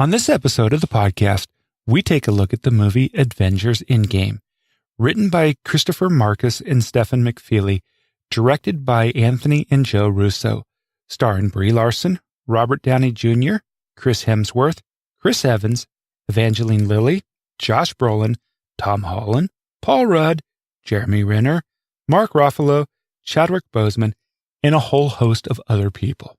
On this episode of the podcast, we take a look at the movie Avengers Endgame, written by Christopher Markus and Stephen McFeely, directed by Anthony and Joe Russo, starring Brie Larson, Robert Downey Jr., Chris Hemsworth, Chris Evans, Evangeline Lilly, Josh Brolin, Tom Holland, Paul Rudd, Jeremy Renner, Mark Ruffalo, Chadwick Boseman, and a whole host of other people.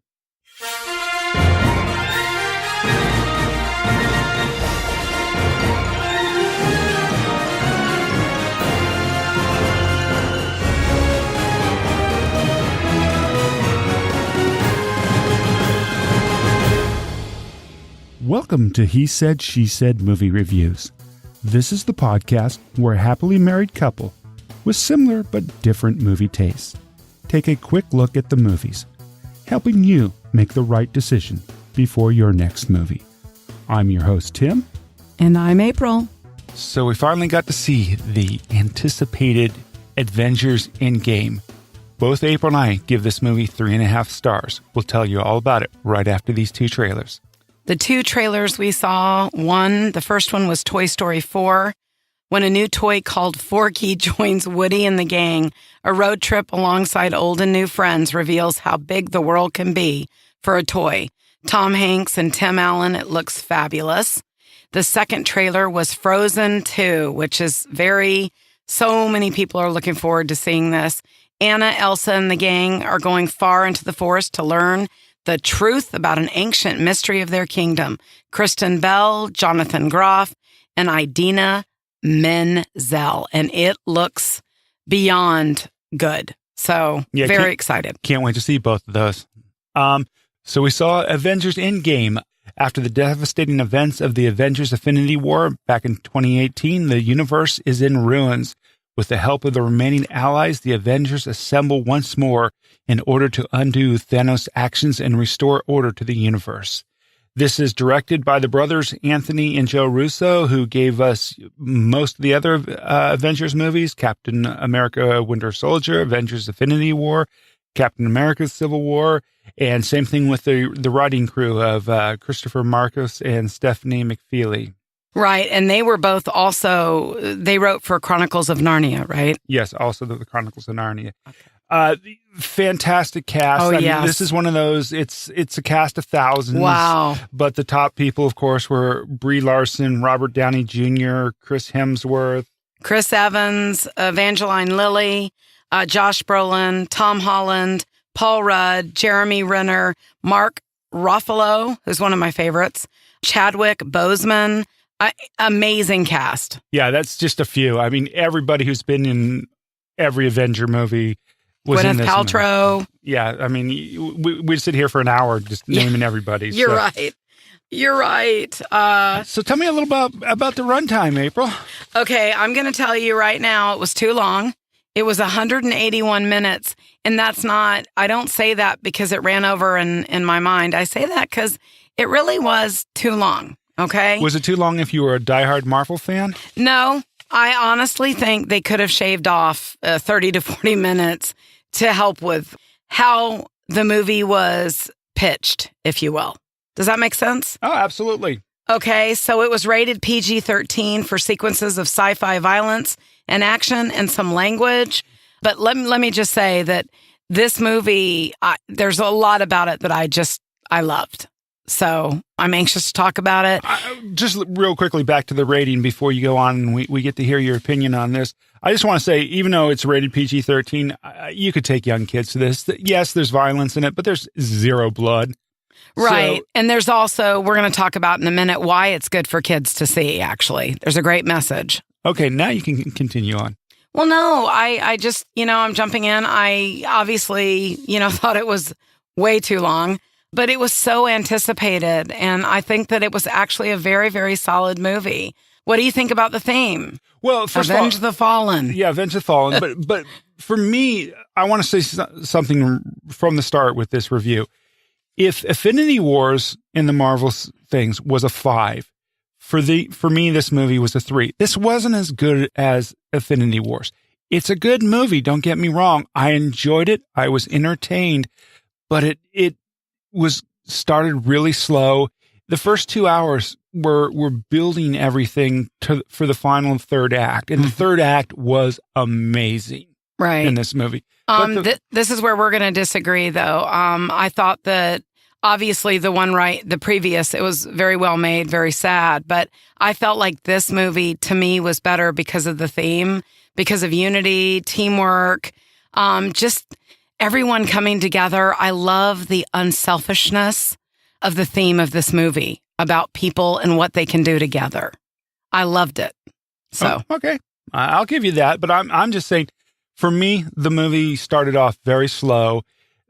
Welcome to He Said, She Said Movie Reviews. This is the podcast where a happily married couple with similar but different movie tastes take a quick look at the movies, helping you make the right decision before your next movie. I'm your host, Tim. And I'm April. So we finally got to see the anticipated Avengers Endgame. Both April and I give this movie 3.5 stars. We'll tell you all about it right after these two trailers. The two trailers we saw, the first one was Toy Story 4, when a new toy called Forky joins Woody and the gang. A road trip alongside old and new friends reveals how big the world can be for a toy. Tom Hanks and Tim Allen, it looks fabulous. The second trailer was Frozen 2, which is so many people are looking forward to seeing this. Anna, Elsa, and the gang are going far into the forest to learn the truth about an ancient mystery of their kingdom. Kristen Bell, Jonathan Groff, and Idina Menzel. And it looks beyond good. So, very excited. Can't wait to see both of those. So we saw Avengers Endgame. After the devastating events of the Avengers Affinity War back in 2018, the universe is in ruins. With the help of the remaining allies, the Avengers assemble once more in order to undo Thanos' actions and restore order to the universe. This is directed by the brothers Anthony and Joe Russo, who gave us most of the other Avengers movies: Captain America Winter Soldier, Avengers Affinity War, Captain America Civil War, and same thing with the writing crew of Christopher Markus and Stephanie McFeely. Right, and they were both they wrote for Chronicles of Narnia, right? Yes, also the Chronicles of Narnia. Okay. Fantastic cast. Oh, I mean, this is one of those, it's a cast of thousands. Wow. But the top people, of course, were Brie Larson, Robert Downey Jr., Chris Hemsworth, Chris Evans, Evangeline Lilly, Josh Brolin, Tom Holland, Paul Rudd, Jeremy Renner, Mark Ruffalo, who's one of my favorites, Chadwick Boseman. Amazing cast. Yeah, that's just a few. I mean, everybody who's been in every Avenger movie was in this Gwyneth Paltrow. movie. Yeah, I mean, we'd sit here for an hour just naming everybody. You're right. You're right. So tell me a little about the runtime, April. Okay, I'm going to tell you right now, it was too long. It was 181 minutes, and I don't say that because it ran over in my mind. I say that because it really was too long. Okay. Was it too long if you were a diehard Marvel fan? No, I honestly think they could have shaved off 30 to 40 minutes to help with how the movie was pitched, if you will. Does that make sense? Oh, absolutely. Okay, so it was rated PG-13 for sequences of sci-fi violence and action and some language. But let me just say that this movie, there's a lot about it that I loved. So I'm anxious to talk about it. Just real quickly back to the rating before you go on and we get to hear your opinion on this. I just want to say, even though it's rated PG-13, you could take young kids to this. Yes, there's violence in it, but there's zero blood. Right. So, and there's also, we're going to talk about in a minute why it's good for kids to see, actually. There's a great message. Okay, now you can continue on. Well, no, I just, I'm jumping in. I obviously, thought it was way too long. But it was so anticipated, and I think that it was actually a very, very solid movie. What do you think about the theme? Well, first Avenge the Fallen. Yeah, Avenge the Fallen. but for me, I want to say something from the start with this review. If Affinity Wars in the Marvel things was a 5, for me, this movie was a 3. This wasn't as good as Affinity Wars. It's a good movie, don't get me wrong. I enjoyed it. I was entertained, but it was started really slow. the first 2 hours were building everything for the final third act. And the third act was amazing in this movie. This is where we're going to disagree, though. I thought that obviously the previous, it was very well made, very sad. But I felt like this movie, to me, was better because of the theme, because of unity, teamwork, just everyone coming together. I love the unselfishness of the theme of this movie about people and what they can do together. I loved it. So okay, I'll give you that. But I'm just saying, for me, the movie started off very slow,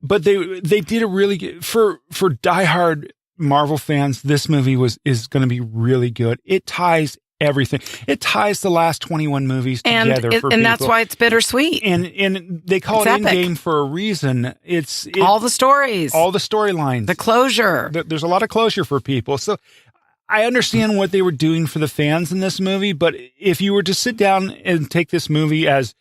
but they did a really good for diehard Marvel fans. This movie is going to be really good. It ties everything. It ties the last 21 movies together for people. And that's why it's bittersweet. And they call it Endgame for a reason. It's all the stories, all the storylines, the closure. There's a lot of closure for people. So I understand what they were doing for the fans in this movie, but if you were to sit down and take this movie as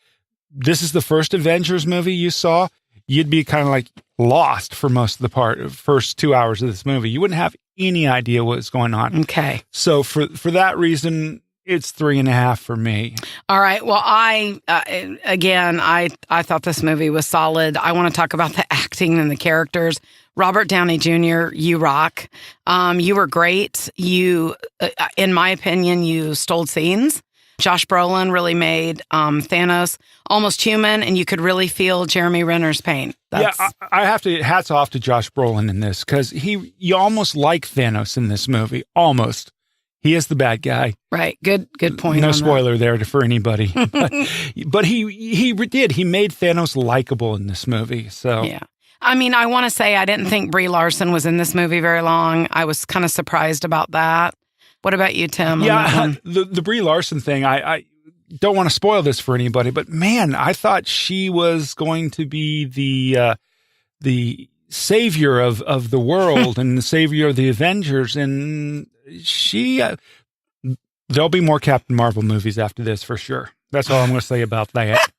this is the first Avengers movie you saw, you'd be kind of like lost for most of the first 2 hours of this movie. You wouldn't have any idea what's going on. Okay. So for that reason, it's 3.5 for me. All right. Well, I thought this movie was solid. I want to talk about the acting and the characters. Robert Downey Jr., you rock. You were great. You, in my opinion, you stole scenes. Josh Brolin really made Thanos almost human, and you could really feel Jeremy Renner's pain. I have to hats off to Josh Brolin in this, because you almost like Thanos in this movie. Almost. He is the bad guy. Right. Good point. No spoiler there for anybody. but he did. He made Thanos likable in this movie. So yeah. I mean, I want to say I didn't think Brie Larson was in this movie very long. I was kind of surprised about that. What about you, Tim? Yeah, the Brie Larson thing, I don't want to spoil this for anybody, but man, I thought she was going to be the savior of the world and the savior of the Avengers, and there'll be more Captain Marvel movies after this for sure. That's all I'm going to say about that.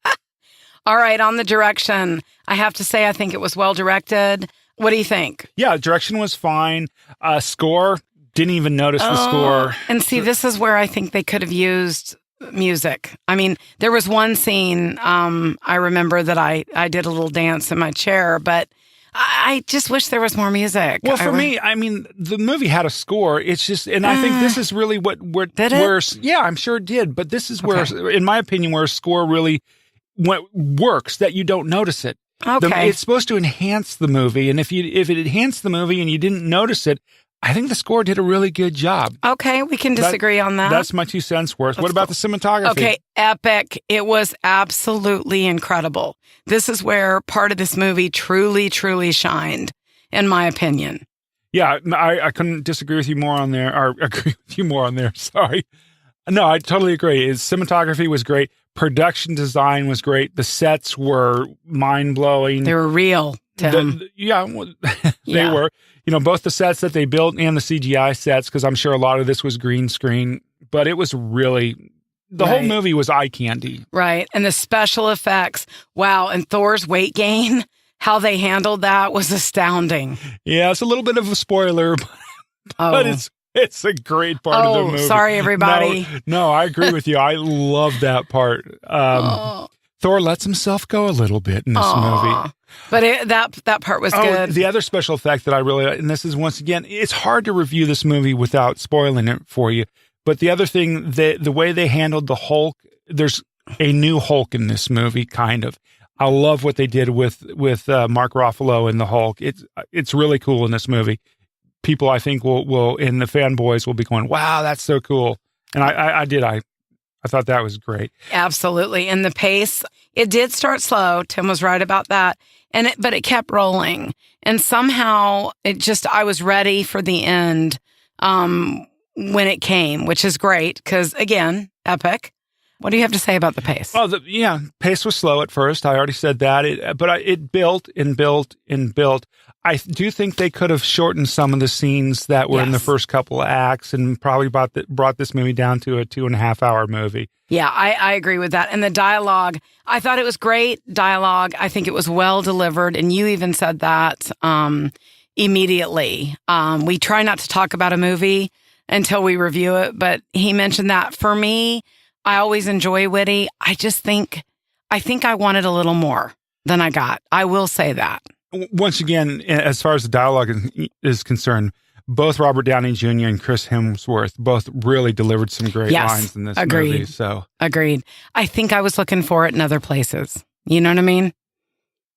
All right, on the direction, I have to say I think it was well directed. What do you think? Yeah, direction was fine. Score, didn't even notice the score. And see, this is where I think they could have used music. I mean, there was one scene, I remember that I did a little dance in my chair, but I just wish there was more music. Well, for me, I mean, the movie had a score. It's just, and I think this is really where yeah, I'm sure it did. But this is where, in my opinion, where a score really works, that you don't notice it. Okay. It's supposed to enhance the movie. And if it enhanced the movie and you didn't notice it, I think the score did a really good job. Okay, we can disagree on that. That's my 2 cents worth. What about the cinematography? Okay, epic. It was absolutely incredible. This is where part of this movie truly, truly shined, in my opinion. Yeah, I couldn't disagree with you more on there, or agree with you more on there. Sorry. No, I totally agree. His cinematography was great. Production design was great. The sets were mind-blowing. They were real, Tim. They were. You know, both the sets that they built and the CGI sets, because I'm sure a lot of this was green screen, but it was really, the whole movie was eye candy. Right. And the special effects, wow. And Thor's weight gain, how they handled that was astounding. Yeah, it's a little bit of a spoiler, but it's a great part of the movie. Sorry, everybody. No, I agree with you. I love that part. Thor lets himself go a little bit in this movie. But that part was good. The other special effect that I really, and this is once again, it's hard to review this movie without spoiling it for you. But the other thing, the way they handled the Hulk, there's a new Hulk in this movie, kind of. I love what they did with Mark Ruffalo and the Hulk. It's really cool in this movie. People, I think, will and the fanboys will be going, wow, that's so cool. And I thought that was great. Absolutely. And the pace, it did start slow. Tim was right about that. But it kept rolling. And somehow I was ready for the end when it came, which is great because, again, epic. What do you have to say about the pace? Oh, pace was slow at first. I already said that. But it built and built and built. I do think they could have shortened some of the scenes that were in the first couple of acts and probably brought this movie down to a 2.5 hour movie. Yeah, I agree with that. And the dialogue, I thought it was great dialogue. I think it was well delivered. And you even said that. immediately. We try not to talk about a movie until we review it, but he mentioned that. For me, I always enjoy witty. I think I wanted a little more than I got. I will say that. Once again, as far as the dialogue is concerned, both Robert Downey Jr. and Chris Hemsworth both really delivered some great lines in this movie. So agreed. I think I was looking for it in other places. You know what I mean?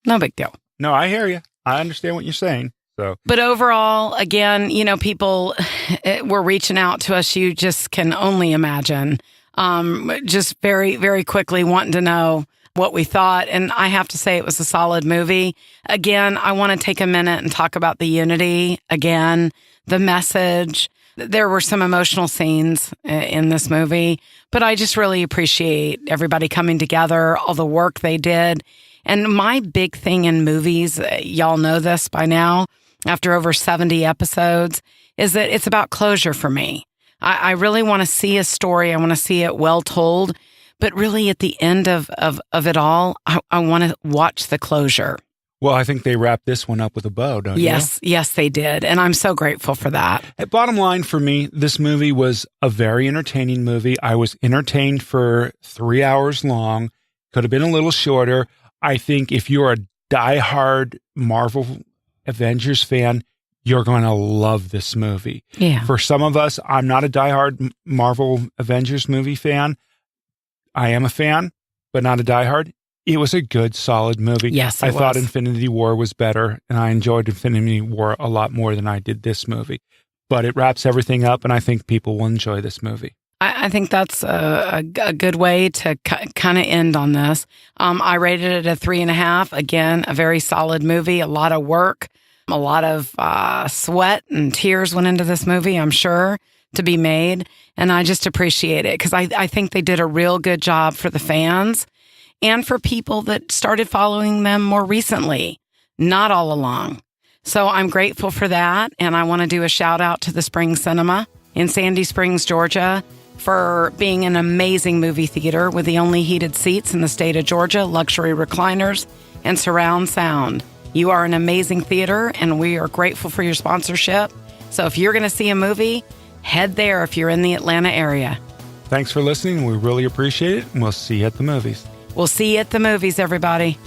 No big deal. No, I hear you. I understand what you're saying. So, but overall, again, people were reaching out to us. You just can only imagine. Just very, very quickly wanting to know what we thought. And I have to say it was a solid movie. Again, I want to take a minute and talk about the unity. Again, the message. There were some emotional scenes in this movie, but I just really appreciate everybody coming together, all the work they did. And my big thing in movies, y'all know this by now, after over 70 episodes, is that it's about closure for me. I really want to see a story. I want to see it well told. But really, at the end of it all, I want to watch the closure. Well, I think they wrapped this one up with a bow, don't you? Yes, they did. And I'm so grateful for that. Bottom line for me, this movie was a very entertaining movie. I was entertained for 3 hours long. Could have been a little shorter. I think if you're a diehard Marvel Avengers fan, you're going to love this movie. Yeah. For some of us, I'm not a diehard Marvel Avengers movie fan. I am a fan, but not a diehard. It was a good, solid movie. Yes, I thought Infinity War was better, and I enjoyed Infinity War a lot more than I did this movie. But it wraps everything up, and I think people will enjoy this movie. I think that's a good way to kind of end on this. I rated it a 3.5. Again, a very solid movie, a lot of work, a lot of sweat and tears went into this movie, I'm sure, to be made. And I just appreciate it because I think they did a real good job for the fans and for people that started following them more recently, not all along. So I'm grateful for that. And I want to do a shout out to the Spring Cinema in Sandy Springs, Georgia, for being an amazing movie theater with the only heated seats in the state of Georgia, luxury recliners, and surround sound. You are an amazing theater, and we are grateful for your sponsorship. So if you're going to see a movie, head there if you're in the Atlanta area. Thanks for listening. We really appreciate it, and we'll see you at the movies. We'll see you at the movies, everybody.